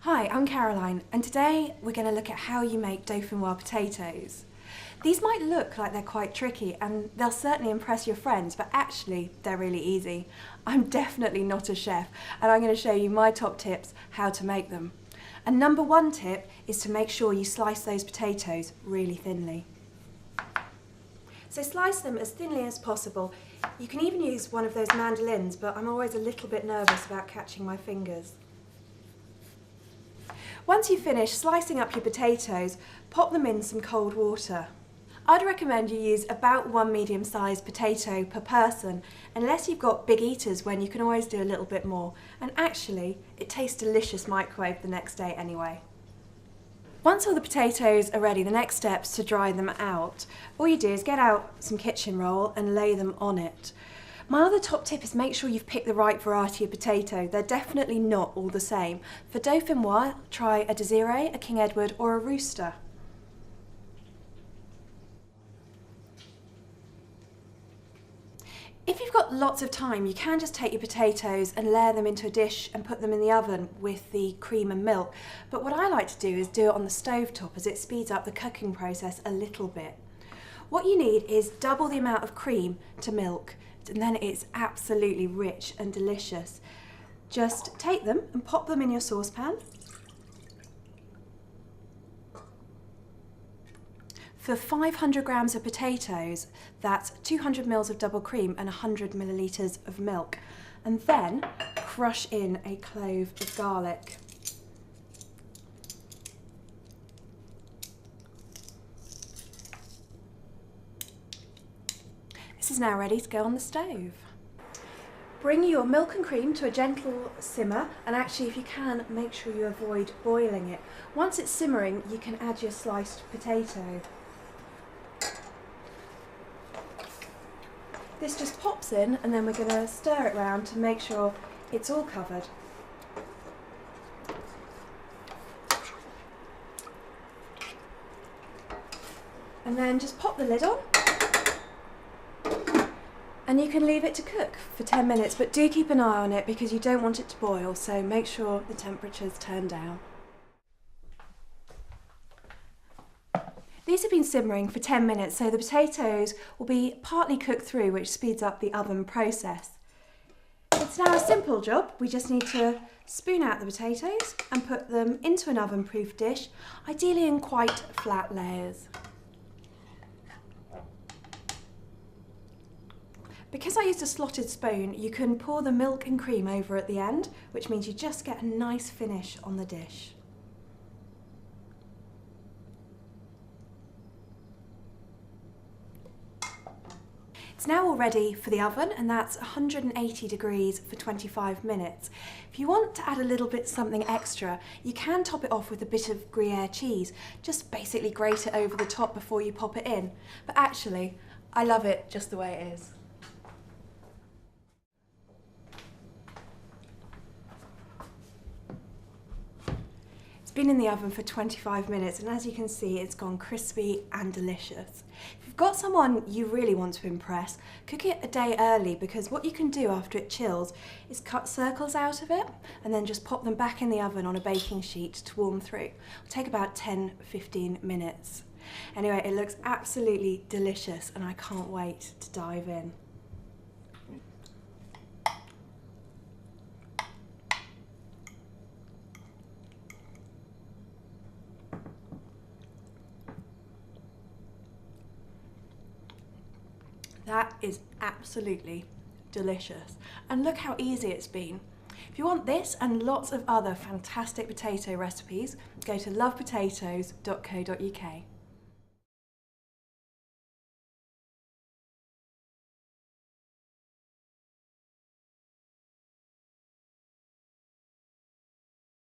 Hi, I'm Caroline, and today we're going to look at how you make Dauphinoise potatoes. These might look like they're quite tricky and they'll certainly impress your friends, but actually they're really easy. I'm definitely not a chef, and I'm going to show you my top tips how to make them. And number one tip is to make sure you slice those potatoes really thinly. So slice them as thinly as possible. You can even use one of those mandolins, but I'm always a little bit nervous about catching my fingers. Once you've finished slicing up your potatoes, pop them in some cold water. I'd recommend you use about one medium-sized potato per person, unless you've got big eaters when you can always do a little bit more. And actually, it tastes delicious microwave the next day anyway. Once all the potatoes are ready, the next step's to dry them out. All you do is get out some kitchen roll and lay them on it. My other top tip is make sure you've picked the right variety of potato. They're definitely not all the same. For Dauphinoise, try a Désiré, a King Edward or a Rooster. If you've got lots of time, you can just take your potatoes and layer them into a dish and put them in the oven with the cream and milk. But what I like to do is do it on the stovetop, as it speeds up the cooking process a little bit. What you need is double the amount of cream to milk, and then it's absolutely rich and delicious. Just take them and pop them in your saucepan. For 500 grams of potatoes, that's 200 mils of double cream and 100 millilitres of milk. And then crush in a clove of garlic. This is now ready to go on the stove. Bring your milk and cream to a gentle simmer, and actually, if you can, make sure you avoid boiling it. Once it's simmering, you can add your sliced potato. This just pops in, and then we're going to stir it round to make sure it's all covered. And then just pop the lid on, and you can leave it to cook for 10 minutes, but do keep an eye on it because you don't want it to boil, so make sure the temperature's turned down. These have been simmering for 10 minutes, so the potatoes will be partly cooked through, which speeds up the oven process. It's now a simple job. We just need to spoon out the potatoes and put them into an oven-proof dish, ideally in quite flat layers. Because I used a slotted spoon, you can pour the milk and cream over at the end, which means you just get a nice finish on the dish. It's now all ready for the oven, and that's 180 degrees for 25 minutes. If you want to add a little bit something extra, you can top it off with a bit of Gruyere cheese. Just basically grate it over the top before you pop it in. But actually, I love it just the way it is. It's been in the oven for 25 minutes, and as you can see, it's gone crispy and delicious. If you've got someone you really want to impress, cook it a day early, because what you can do after it chills is cut circles out of it and then just pop them back in the oven on a baking sheet to warm through. It'll take about 10-15 minutes. Anyway, it looks absolutely delicious and I can't wait to dive in. That is absolutely delicious. And look how easy it's been. If you want this and lots of other fantastic potato recipes, go to lovepotatoes.co.uk.